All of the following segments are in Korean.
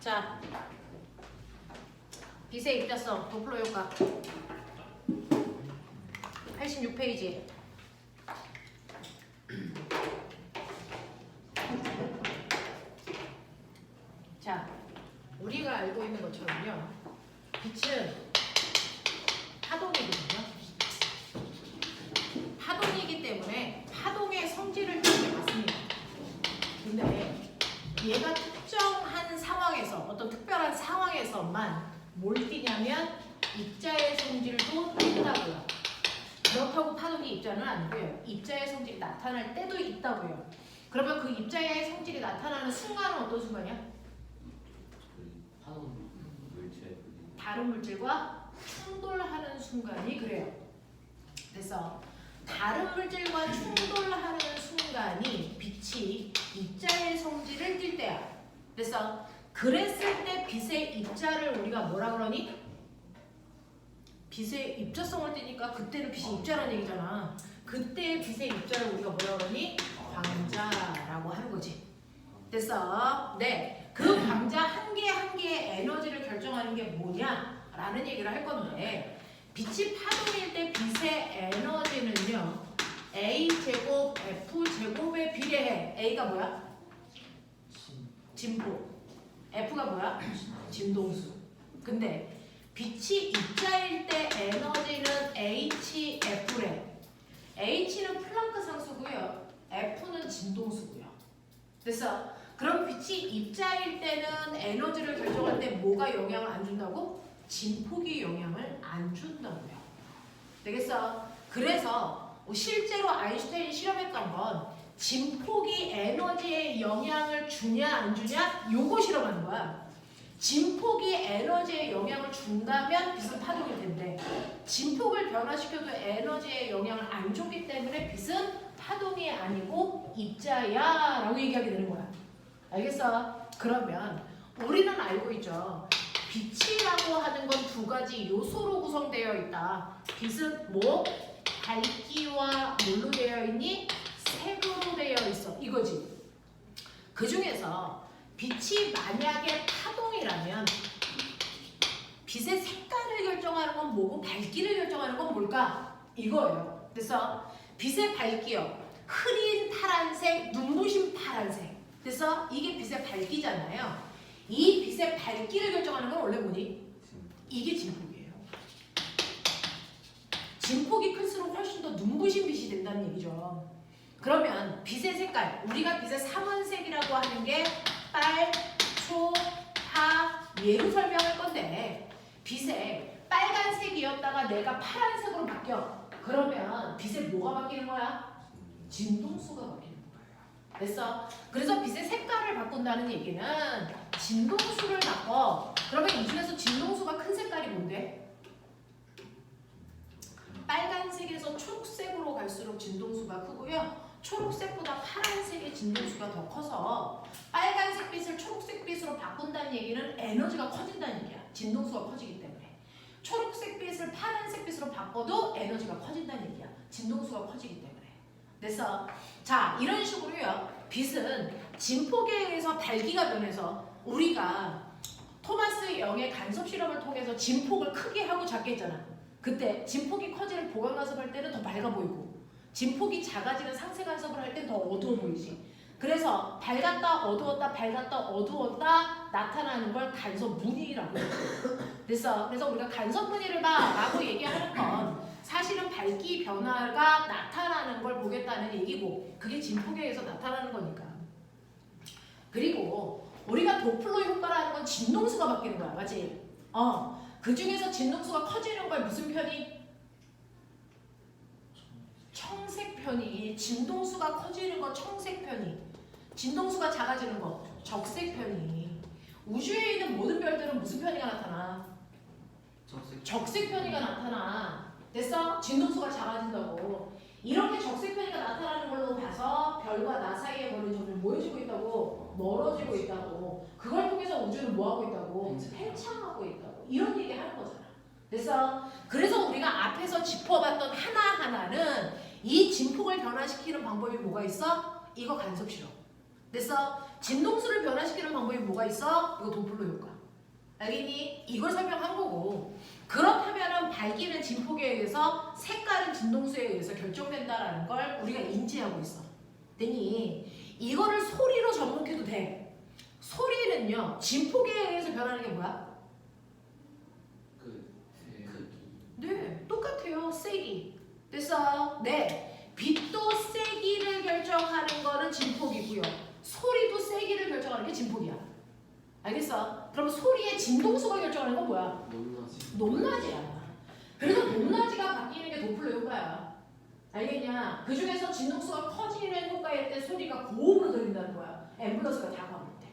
자, 빛의 입자성 도플러 효과 86페이지. 자, 우리가 알고 있는 것처럼요, 빛은 파동이거든요. 파동이기 때문에 파동의 성질을 띠는 게 맞습니다. 근데 얘가 특정한 상황에서, 어떤 특별한 상황에서만 뭘 띠냐면 입자의 성질도 띈다고요. 그렇다고 파동이 입자는 아니고요. 입자의 성질이 나타날 때도 있다고요. 그러면 그 입자의 성질이 나타나는 순간은 어떤 순간이야? 파동 물체 다른 물질과 충돌하는 순간이 그래요. 그래서 다른 물질과 충돌하는 순간이 빛이 입자의 성질을 띌 때야. 그래서 그랬을 때 빛의 입자를 우리가 뭐라 그러니? 빛의 입자성을 띠니까 그때는 빛이 입자라는 얘기잖아. 그때 빛의 입자를 우리가 뭐라 그러니? 광자라고 하는 거지. 됐어? 네. 그 광자 한 개 한 개의 에너지를 결정하는 게 뭐냐라는 얘기를 할 건데, 빛이 파동일 때 빛의 에너지는요, A제곱 F제곱에 비례해. A가 뭐야? 진폭. F가 뭐야? 진동수. 근데 빛이 입자일 때 에너지는 HF래. H는 플랑크 상수고요. F는 진동수고요. 그래서 그럼 빛이 입자일 때는 에너지를 결정할 때 뭐가 영향을 안 준다고? 진폭이 영향을 안 준다고요. 되겠어? 그래서 실제로 아인슈타인이 실험했던 건 진폭이 에너지에 영향을 주냐 안 주냐 요거 실험하는 거야. 진폭이 에너지에 영향을 준다면 빛은 파동이 된대. 진폭을 변화시켜도 에너지에 영향을 안 줬기 때문에 빛은 파동이 아니고 입자야 라고 얘기하게 되는 거야. 알겠어? 그러면 우리는 알고 있죠. 빛이라고 하는 건 두 가지 요소로 구성되어 있다. 빛은 뭐? 밝기와 뭘로 되어 있니? 색으로 되어 있어. 이거지. 그 중에서 빛이 만약에 파동이라면 빛의 색깔을 결정하는 건 뭐고 밝기를 결정하는 건 뭘까? 이거예요. 그래서 빛의 밝기요. 흐린 파란색, 눈부신 파란색. 그래서 이게 빛의 밝기잖아요. 이 빛의 밝기를 결정하는 건 원래 뭐니? 이게 진폭이에요. 진폭이 클수록 훨씬 더 눈부신 빛이 된다는 얘기죠. 그러면 빛의 색깔, 우리가 빛의 삼원색이라고 하는 게 빨, 초, 파, 얘로 설명할 건데, 빛의 빨간색이었다가 내가 파란색으로 바뀌어. 그러면 빛의 뭐가 바뀌는 거야? 진동수가 바뀌는 거예요. 됐어? 그래서 빛의 색깔을 바꾼다는 얘기는 진동수를 바꿔. 그러면 이 중에서 진동수가 큰 색깔이 뭔데? 빨간색에서 초록색으로 갈수록 진동수가 크고요. 초록색보다 파란색의 진동수가 더 커서 빨간색 빛을 초록색 빛으로 바꾼다는 얘기는 에너지가 커진다는 얘기야. 진동수가 커지기 때문에. 초록색 빛을 파란색 빛으로 바꿔도 에너지가 커진다는 얘기야. 진동수가 커지기 때문에. 그래서 자, 이런 식으로요. 빛은 진폭에 의해서 밝기가 변해서 우리가 토마스 영의 간섭 실험을 통해서 진폭을 크게 하고 작게 했잖아. 그때 진폭이 커지는 보강 간섭을 할 때는 더 밝아 보이고 진폭이 작아지는 상쇄 간섭을 할 때는 더 어두워 보이지. 그래서 밝았다 어두웠다 밝았다 어두웠다 나타나는 걸 간섭 무늬라고 해요. 그래서 우리가 간섭 무늬를 봐 라고 얘기하는 건 사실은 밝기 변화가 나타나는 걸 보겠다는 얘기고, 그게 진폭에 의해서 나타나는 거니까. 그리고 우리가 도플러 효과라는 건 진동수가 바뀌는 거야. 맞지? 그 중에서 진동수가 커지는 걸 무슨 편이? 청색 편이. 진동수가 커지는 건 청색 편이. 진동수가 작아지는 거 적색 편이. 우주에 있는 모든 별들은 무슨 편이가 나타나? 적색 편이가 나타나. 됐어? 진동수가 작아진다고. 이렇게 적색 편이가 나타나는 걸로 봐서 별과 나 사이의 거리는 점점 뭐해지고 있다고? 멀어지고 있다고. 그걸 통해서 우주는 뭐하고 있다고? 팽창하고 있다고. 이런 얘기 하는 거잖아. 그래서 우리가 앞에서 짚어봤던 하나하나는 이 진폭을 변화시키는 방법이 뭐가 있어? 이거 간섭 실험. 됐어? 진동수를 변화시키는 방법이 뭐가 있어? 이거 도플러 효과. 알겠니? 이걸 설명한 거고. 그렇다면은 밝기는 진폭에 의해서 색깔은 진동수에 의해서 결정된다라는 걸 우리가 인지하고 있어. 됐니? 이거를 소리로 접목해도 돼. 소리는요, 진폭에 의해서 변하는 게 뭐야? 네, 똑같아요. 세기. 됐어? 네. 빛도 세기를 결정하는 거는 진폭이고요. 소리도 세기를 결정하는 게 진폭이야. 알겠어? 그럼 소리의 진동수가 결정하는 건 뭐야? 높낮이야. 그래서 높낮이가 바뀌는 게 도플러 효과야. 알겠냐? 그 중에서 진동수가 커지는 효과일 때 소리가 고음으로 들린다는 거야. 앰뷸런스가 다가올 때.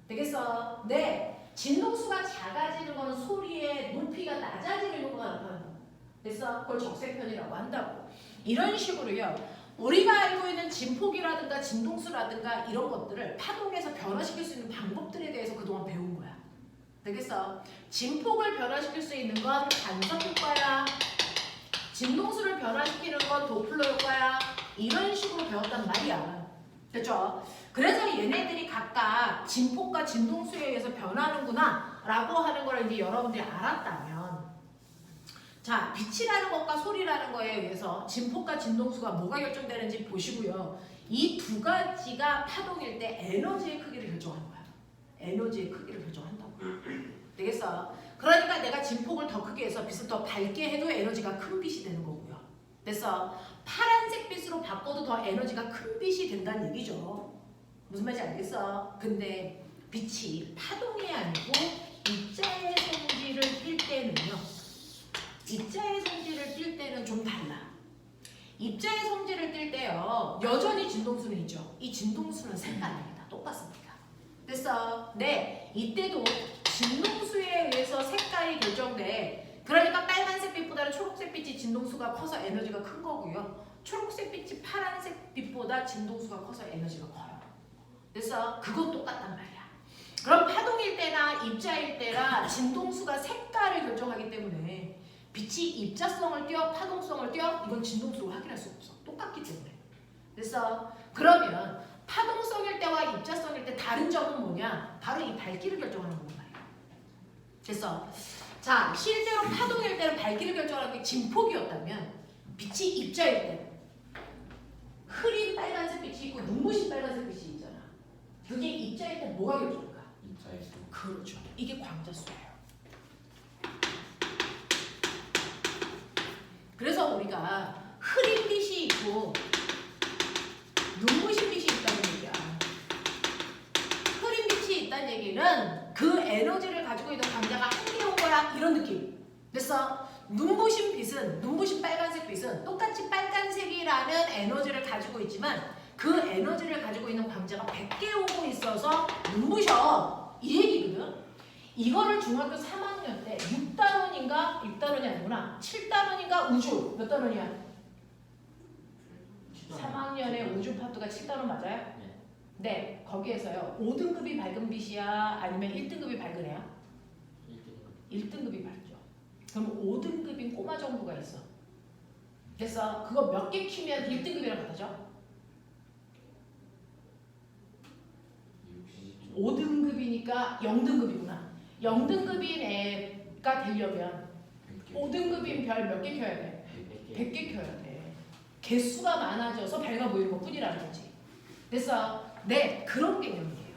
되겠어? 네. 진동수가 작아지는 거는 소리의 높이가 낮아지는 효과가 나타나는 거야. 됐어? 그걸 적색편이라고 한다고. 이런 식으로요. 우리가 알고 있는 진폭이라든가 진동수라든가 이런 것들을 파동에서 변화시킬 수 있는 방법들에 대해서 그동안 배운 거야. 되겠어? 진폭을 변화시킬 수 있는 건 간섭 효과야. 진동수를 변화시키는 건 도플러 효과야. 이런 식으로 배웠단 말이야. 됐죠? 그래서 얘네들이 각각 진폭과 진동수에 의해서 변하는구나 라고 하는 걸 이제 여러분들이 알았다면, 자, 빛이라는 것과 소리라는 거에 의해서 진폭과 진동수가 뭐가 결정되는지 보시고요. 이 두 가지가 파동일 때 에너지의 크기를 결정하는 거야. 에너지의 크기를 결정한다고. 되겠어? 그러니까 내가 진폭을 더 크게 해서 빛을 더 밝게 해도 에너지가 큰 빛이 되는 거고요. 됐어? 파란색 빛으로 바꿔도 더 에너지가 큰 빛이 된다는 얘기죠. 무슨 말인지 알겠어? 근데 빛이 파동이 아니고 입자의 성질을 띌 때는요. 입자의 성질을 띌 때는 좀 달라. 입자의 성질을 띌 때요. 여전히 진동수는 있죠. 이 진동수는 색깔입니다. 똑같습니다. 됐어? 네. 이때도 진동수에 의해서 색깔이 결정돼. 그러니까 빨간색 빛보다는 초록색 빛이 진동수가 커서 에너지가 큰 거고요. 초록색 빛이 파란색 빛보다 진동수가 커서 에너지가 커요. 됐어? 그건 똑같단 말이야. 그럼 파동일 때나 입자일 때나 진동수가 색깔을 결정하기 때문에 빛이 입자성을 띄어 파동성을 띄어 이건 진동수로 확인할 수 없어. 똑같기 때문에. 그래서 그러면 파동성일 때와 입자성일 때 다른 점은 뭐냐? 바로 이 밝기를 결정하는 거란 말이야. 그래서 자, 실제로 파동일 때는 밝기를 결정하는 게 진폭이었다면 빛이 입자일 때는 흐린 빨간색 빛이 있고 눈부신 빨간색 빛이 있잖아. 그게 입자일 때 뭐가 결정할까? 입자에서. 그렇죠. 이게 광자수예요. 그래서 우리가 흐린 빛이 있고 눈부신 빛이 있다는 얘기야. 흐린 빛이 있다는 얘기는 그 에너지를 가지고 있는 광자가 한 개 온 거야. 이런 느낌. 됐어? 눈부신 빛은, 눈부신 빨간색 빛은 똑같이 빨간색이라는 에너지를 가지고 있지만 그 에너지를 가지고 있는 광자가 100개 오고 있어서 눈부셔. 이 얘기거든. 이거를 중학교 3학년 때 6단원인가? 6단원이 아니구나. 7단원인가? 우주. 몇 단원이야? 3학년에 우주 파트가 7단원 맞아요? 네. 네. 거기에서요. 5등급이 밝은 빛이야? 아니면 1등급이 밝은 애야? 1등급이 밝죠. 그럼 5등급인 꼬마 정부가 있어. 그래서 그거 몇 개 키면 1등급이라고 받아줘? 5등급이니까 0등급이구나. 0등급인 애가 되려면 5등급인 별 몇 개 켜야 돼? 100개 켜야 돼. 개수가 많아져서 밝아 보이는 것 뿐이라는 거지. 그래서 네, 그런 개념이에요.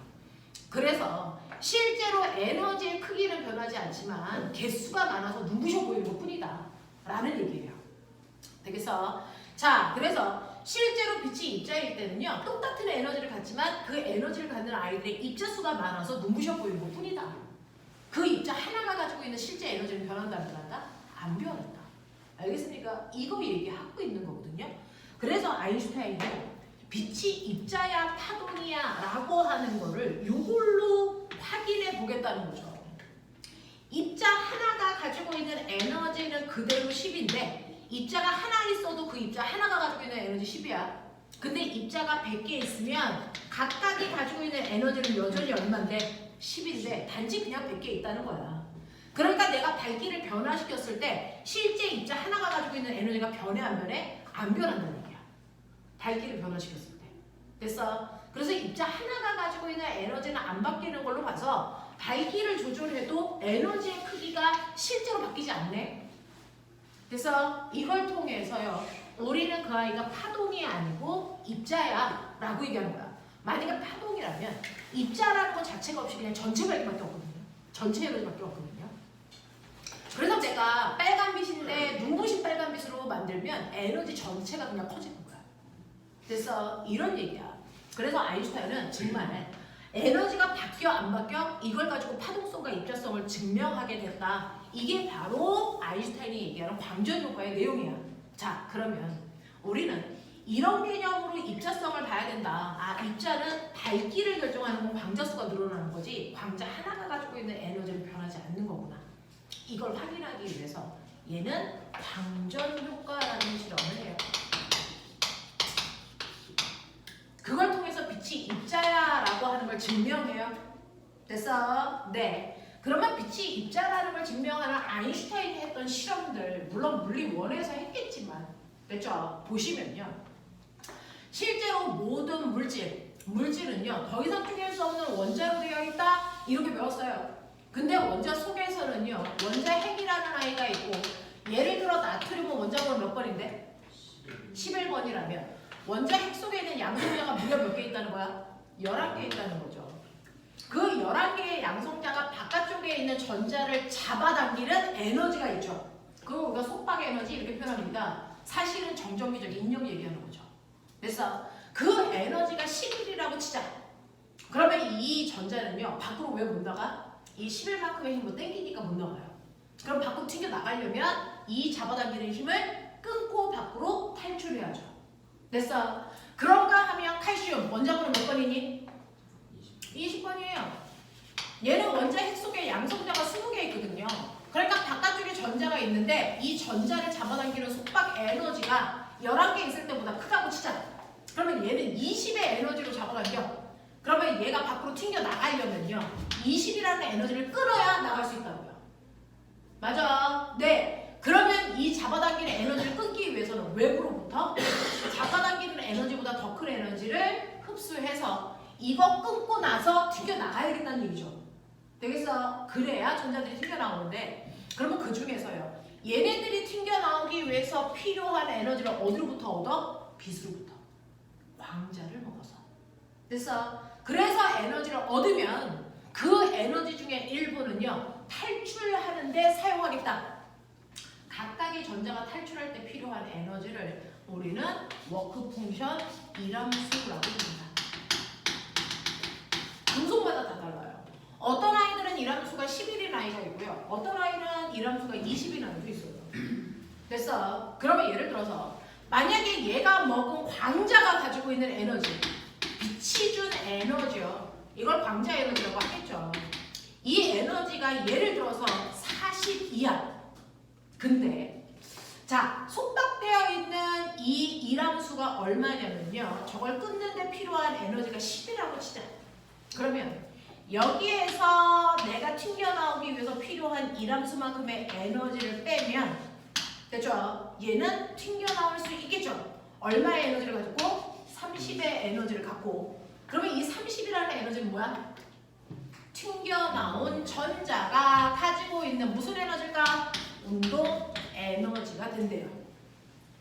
그래서 실제로 에너지의 크기는 변하지 않지만 개수가 많아서 눈부셔 보이는 것 뿐이다 라는 얘기예요. 되겠어? 자, 그래서 실제로 빛이 입자일 때는요, 똑같은 에너지를 갖지만 그 에너지를 갖는 아이들의 입자수가 많아서 눈부셔 보이는 것 뿐이다. 그 입자 하나가 가지고 있는 실제 에너지는 변한다 안 변한다? 안 변한다. 알겠습니까? 이거 얘기하고 있는 거거든요. 그래서 아인슈타인은 빛이 입자야 파동이야 라고 하는 거를 이걸로 확인해 보겠다는 거죠. 입자 하나가 가지고 있는 에너지는 그대로 10인데 입자가 하나 있어도 그 입자 하나가 가지고 있는 에너지 10이야. 근데 입자가 100개 있으면 각각이 가지고 있는 에너지는 여전히 얼마인데? 10인데 단지 그냥 100개 있다는 거야. 그러니까 내가 밝기를 변화시켰을 때 실제 입자 하나가 가지고 있는 에너지가 변해 안 변해? 안 변한다는 얘기야. 밝기를 변화시켰을 때. 됐어? 그래서 입자 하나가 가지고 있는 에너지는 안 바뀌는 걸로 봐서 밝기를 조절해도 에너지의 크기가 실제로 바뀌지 않네. 그래서 이걸 통해서요. 우리는 그 아이가 파동이 아니고 입자야 라고 얘기하는 거야. 만약에 파동이라면 입자라는 것 자체가 없이 그냥 전체 밝기밖에 없거든요. 전체 에너지밖에 없거든요. 그래서 제가 빨간빛인데 눈부신 빨간빛으로 만들면 에너지 전체가 그냥 커지는 거야. 그래서 이런 얘기야. 그래서 아인슈타인은 정말 에너지가 바뀌어 안 바뀌어 이걸 가지고 파동성과 입자성을 증명하게 됐다. 이게 바로 아인슈타인이 얘기하는 광전 효과의 내용이야. 자, 그러면 우리는 이런 개념으로 입자성을 봐야 된다. 아, 입자는 밝기를 결정하는 건 광자수가 늘어나는 거지 광자 하나가 가지고 있는 에너지는 변하지 않는 거구나. 이걸 확인하기 위해서 얘는 광전 효과라는 실험을 해요. 그걸 통해서 빛이 입자야 라고 하는 걸 증명해요. 됐어? 네. 그러면 빛이 입자라는 걸 증명하는 아인슈타인이 했던 실험들, 물론 물리원에서 했겠지만, 됐죠? 보시면요. 실제로 모든 물질은요, 더 이상 쪼갤 수 없는 원자로 되어 있다? 이렇게 배웠어요. 근데 원자 속에서는요, 원자 핵이라는 아이가 있고, 예를 들어 나트륨은 원자번호 몇 번인데? 11번이라면, 원자 핵 속에 있는 양성자가 무려 몇 개 있다는 거야? 11개 있다는 거죠. 그 11개의 양성자가 바깥쪽에 있는 전자를 잡아당기는 에너지가 있죠. 그걸 우리가 속박 에너지 이렇게 표현합니다. 사실은 정전기적 인력 얘기하는 거죠. 그래서 그 에너지가 11이라고 치자. 그러면 이 전자는요, 밖으로 왜 못 나가? 이 11만큼의 힘으로 땡기니까 못 나가요. 그럼 밖으로 튕겨 나가려면 이 잡아당기는 힘을 끊고 밖으로 탈출해야죠. 됐어? 그런가 하면 칼슘 원자번호 몇 번이니? 20번이에요. 얘는 원자 핵 속에 양성자가 20개 있거든요. 그러니까 바깥쪽에 전자가 있는데 이 전자를 잡아당기는 속박 에너지가 11개 있을 때보다 크다고 치자. 그러면 얘는 20의 에너지로 잡아당겨. 그러면 얘가 밖으로 튕겨 나가려면요, 20이라는 에너지를 끌어야 나갈 수 있다고요. 맞아? 네. 그러면 이 잡아당기는 에너지를 끊기 위해서는 외부로부터 잡아당기는 에너지보다 더 큰 에너지를 흡수해서 이거 끊고 나서 튕겨 나가야겠다는 얘기죠. 되겠어? 그래야 전자들이 튕겨 나오는데, 그러면 그 중에서요, 얘네들이 튕겨 나오기 위해서 필요한 에너지를 어디로부터 얻어? 빛으로부터. 광자를 먹어서. 됐어? 그래서 에너지를 얻으면 그 에너지 중에 일부는요, 탈출하는데 사용하겠다. 각각의 전자가 탈출할 때 필요한 에너지를 우리는 워크 펑션 이람수라고 합니다. 금속마다 다 달라요. 어떤 아이들은 이람수가 11인 아이가 있고요. 어떤 아이는 이람수가 20인 아이도 있어요. 됐어? 그러면 예를 들어서 만약에 얘가 먹은 광자가 가지고 있는 에너지, 빛이 준 에너지요. 이걸 광자 에너지라고 하겠죠. 이 에너지가 예를 들어서 42야. 근데 자, 속박되어 있는 이 이람수가 얼마냐면요, 저걸 끊는데 필요한 에너지가 10이라고 치자. 그러면 여기에서 내가 튕겨나오기 위해서 필요한 이람수만큼의 에너지를 빼면, 됐죠? 얘는 튕겨나올 수 있겠죠? 얼마의 에너지를 가지고? 30의 에너지를 갖고. 그러면 이 30이라는 에너지는 뭐야? 튕겨나온 전자가 가지고 있는 무슨 에너지일까? 운동 에너지가 된대요.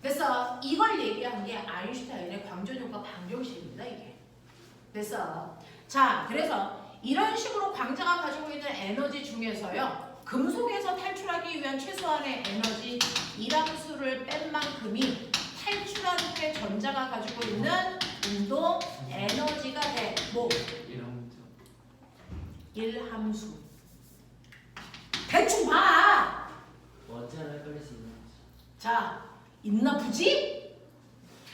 그래서 이걸 얘기한 게 아인슈타인의 광전효과 방정식입니다. 이게. 그래서 자, 그래서 이런 식으로 광자가 가지고 있는 에너지 중에서요, 금속에서 탈출하기 위한 최소한의 에너지 이람수를 뺀 만큼이 탈출한 후에 전자가 가지고 있는 운동 에너지가 돼. 뭐? 일함수. 대충 봐. 원자를 헷갈릴 수 있는 거지. 자, 있나 보지?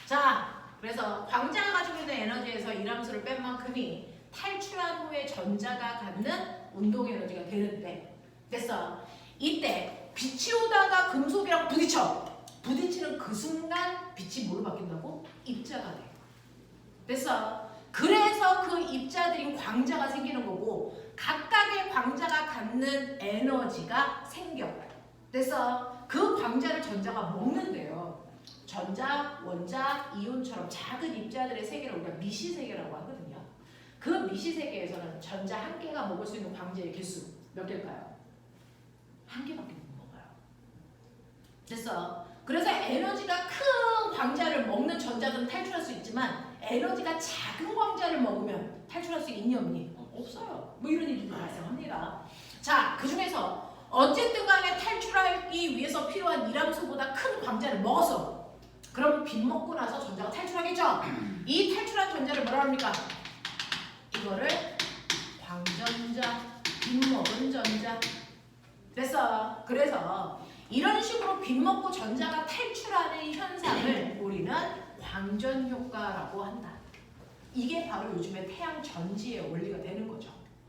자, 그래서 광자가 가지고 있는 에너지에서 이람수를 뺀 만큼이 탈출한 후에 전자가 갖는 운동 에너지가 되는데, 됐어. 이때 빛이 오다가 금속이랑 부딪혀. 부딪히는 그 순간 빛이 뭐로 바뀐다고? 입자가 돼. 됐어. 그래서 그 입자들인 광자가 생기는 거고, 각각의 광자가 갖는 에너지가 생겨. 그래서 그 광자를 전자가 먹는데요. 전자, 원자, 이온처럼 작은 입자들의 세계를 우리가 미시세계라고 하거든요. 그 미시세계에서는 전자 한 개가 먹을 수 있는 광제의 개수 몇 개일까요? 한 개밖에 못 먹어요. 됐어. 그래서 에너지가 큰 광자를 먹는 전자들은 탈출할 수 있지만 에너지가 작은 광자를 먹으면 탈출할 수 있니 없니? 없어요. 뭐 이런 일이 발생합니다. 자, 그 중에서 어쨌든 간에 탈출하기 위해서 필요한 이람수보다 큰 광자를 먹었어. 그럼 빈 먹고 나서 전자가 탈출하겠죠? 이 탈출한 전자를 뭐라 합니까? 이거를 광전자, 빈 먹은 전자. 됐어. 그래서 이런 식으로 빈 먹고 전자가 탈출하는 현상을 우리는 광전 효과라고 한다. 이게 바로 요즘에 태양 전지의 원리가 되는 거죠.